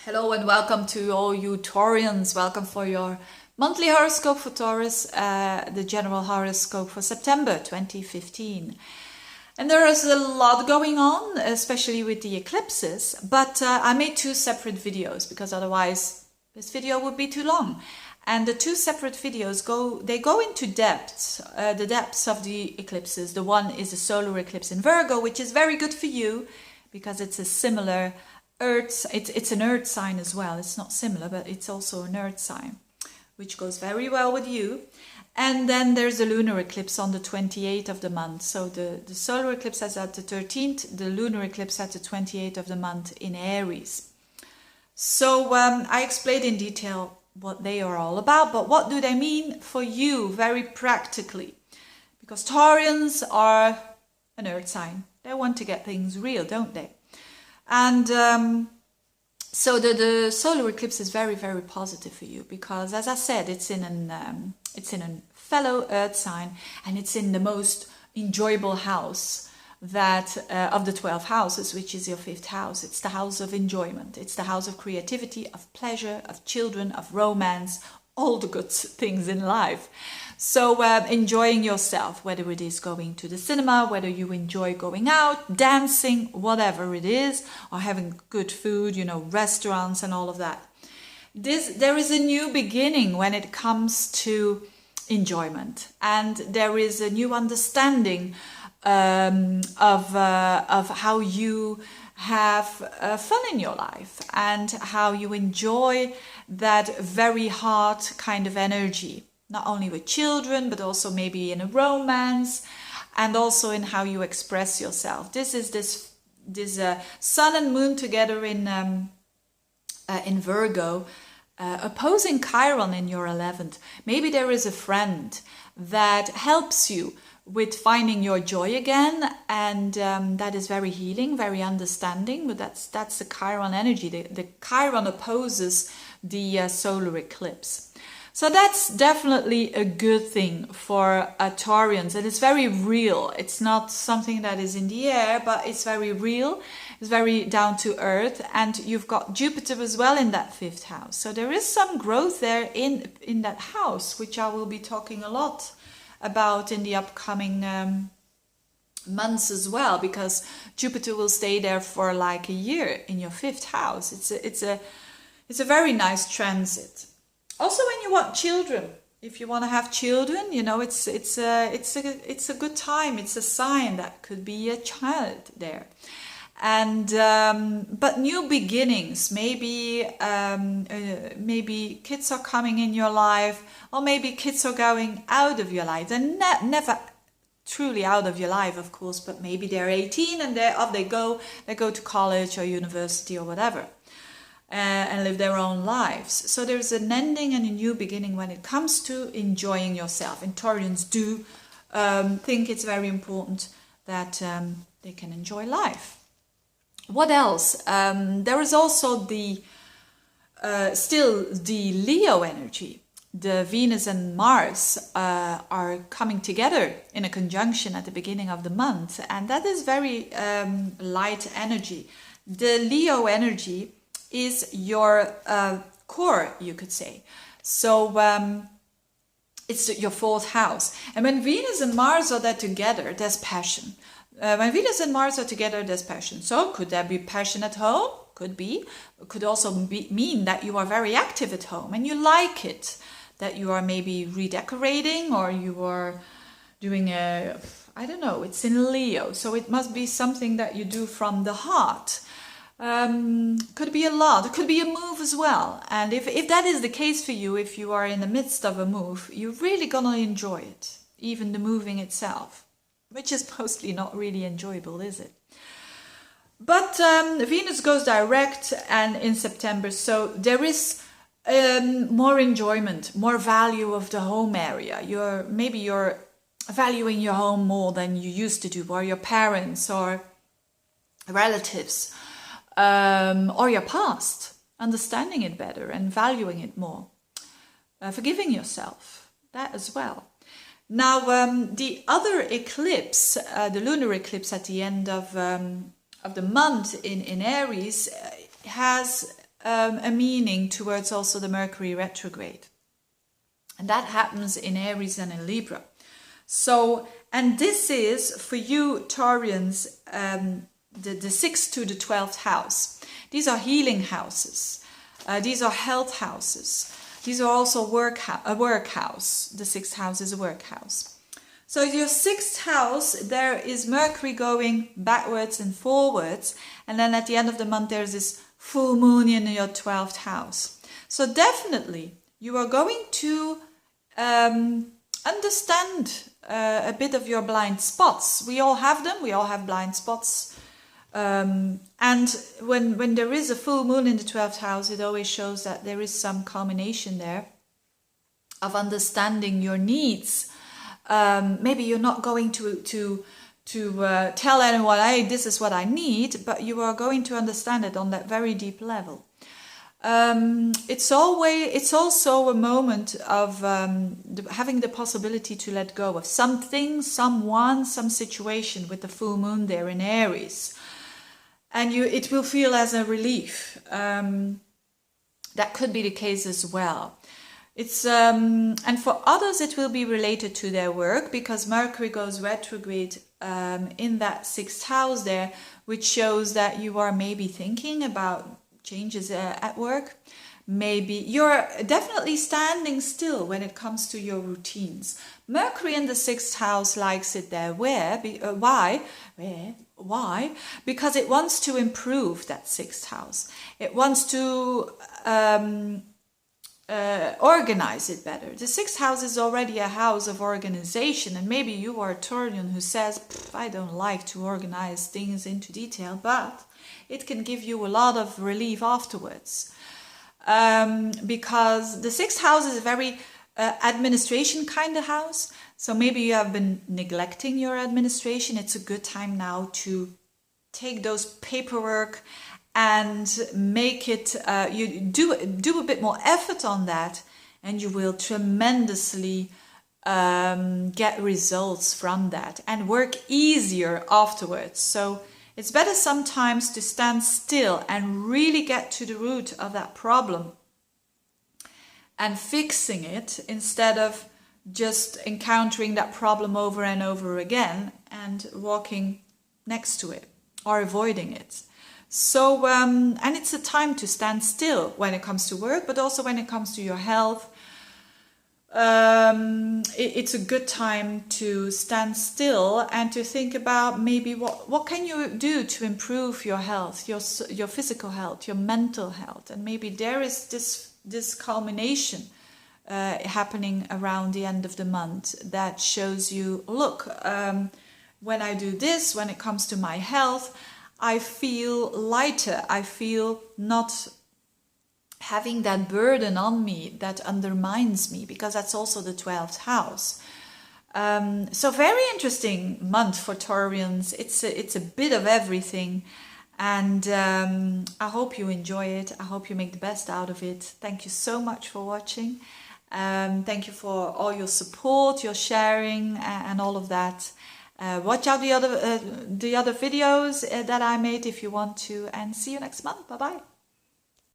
Hello and welcome to all you Taurians. Welcome for your monthly horoscope for Taurus, the general horoscope for September 2015. And there is a lot going on, especially with the eclipses, but I made two separate videos because otherwise this video would be too long. And the two separate videos go into depth, the depths of the eclipses. The one is the solar eclipse in Virgo, which is very good for you because it's a similar Earth, it's an earth sign as well. It's not similar, but it's also an earth sign, which goes very well with you. And then there's the lunar eclipse on the 28th of the month. So the solar eclipse is at the 13th, the lunar eclipse at the 28th of the month in Aries. So I explained in detail what they are all about, but what do they mean for you very practically? Because Taurians are an earth sign. They want to get things real, don't they? And so the solar eclipse is very, very positive for you because, as I said, it's in a fellow Earth sign, and it's in the most enjoyable house that of the 12 houses, which is your 5th house. It's the house of enjoyment. It's the house of creativity, of pleasure, of children, of romance, all the good things in life. So enjoying yourself, whether it is going to the cinema, whether you enjoy going out, dancing, whatever it is, or having good food, restaurants and all of that. There is a new beginning when it comes to enjoyment, and there is a new understanding of how you have fun in your life and how you enjoy that very heart kind of energy. Not only with children, but also maybe in a romance, and also in how you express yourself. This is this sun and moon together in Virgo, opposing Chiron in your 11th. Maybe there is a friend that helps you with finding your joy again, and that is very healing, very understanding. But that's the Chiron energy. The Chiron opposes the solar eclipse. So that's definitely a good thing for Taurians, and it's very real. It's not something that is in the air, but it's very real. It's very down to earth, and you've got Jupiter as well in that 5th house. So there is some growth there in that house, which I will be talking a lot about in the upcoming months as well, because Jupiter will stay there for like a year in your 5th house. It's a very nice transit. Also, when you want children, if you want to have children, it's a good time. It's a sign that could be a child there, and but new beginnings. Maybe kids are coming in your life, or maybe kids are going out of your life. They're never truly out of your life, of course, but maybe they're 18 and off they go. They go to college or university or whatever. And live their own lives. So there's an ending and a new beginning when it comes to enjoying yourself. And Taurians do think it's very important that they can enjoy life. What else? There is also still the Leo energy. The Venus and Mars are coming together in a conjunction at the beginning of the month, and that is very light energy. The Leo energy is your core, you could say. So it's your 4th house. And when Venus and Mars are there together, there's passion. When Venus and Mars are together, there's passion. So could there be passion at home? Could be. It could also mean that you are very active at home and you like it. That you are maybe redecorating, or you are doing I don't know, it's in Leo. So it must be something that you do from the heart. Could be a lot. It could be a move as well. And if that is the case for you, if you are in the midst of a move, you're really gonna enjoy it, even the moving itself, which is mostly not really enjoyable, is it? But Venus goes direct and in September, so there is more enjoyment, more value of the home area. Maybe you're valuing your home more than you used to do, or your parents or relatives. Or your past, understanding it better and valuing it more, forgiving yourself, that as well. Now, the other eclipse, the lunar eclipse at the end of the month in Aries, has a meaning towards also the Mercury retrograde. And that happens in Aries and in Libra. So, and this is for you Taurians, the 6th to the 12th house. These are healing houses. These are health houses. These are also a work house. The 6th house is a work house. So your 6th house, there is Mercury going backwards and forwards. And then at the end of the month, there's this full moon in your 12th house. So definitely you are going to understand a bit of your blind spots. We all have them. We all have blind spots. And when there is a full moon in the 12th house, it always shows that there is some culmination there of understanding your needs. Maybe you're not going to tell anyone, hey, this is what I need, but you are going to understand it on that very deep level. It's also a moment of having the possibility to let go of something, someone, some situation with the full moon there in Aries. And it will feel as a relief. That could be the case as well. It's and for others it will be related to their work, because Mercury goes retrograde in that 6th house there, which shows that you are maybe thinking about changes at work. Maybe you're definitely standing still when it comes to your routines. Mercury in the 6th house likes it there. Why? Because it wants to improve that 6th house. It wants to organize it better. The 6th house is already a house of organization, and maybe you are a Taurian who says, I don't like to organize things into detail, but it can give you a lot of relief afterwards. Because the 6th house is a very administration kind of house. So maybe you have been neglecting your administration. It's a good time now to take those paperwork and make it, you do a bit more effort on that, and you will tremendously get results from that and work easier afterwards. So it's better sometimes to stand still and really get to the root of that problem and fixing it, instead of just encountering that problem over and over again and walking next to it or avoiding it. So, and it's a time to stand still when it comes to work, but also when it comes to your health. It's a good time to stand still and to think about maybe what can you do to improve your health, your physical health, your mental health. And maybe there is this culmination happening around the end of the month that shows you, look, when I do this, when it comes to my health, I feel lighter. I feel not having that burden on me that undermines me, because that's also the 12th house. So very interesting month for Taurians. It's a bit of everything, and I hope you enjoy it. I hope you make the best out of it. Thank you so much for watching. Thank you for all your support, your sharing, and all of that. Watch out the other videos that I made if you want to, and see you next month. Bye bye.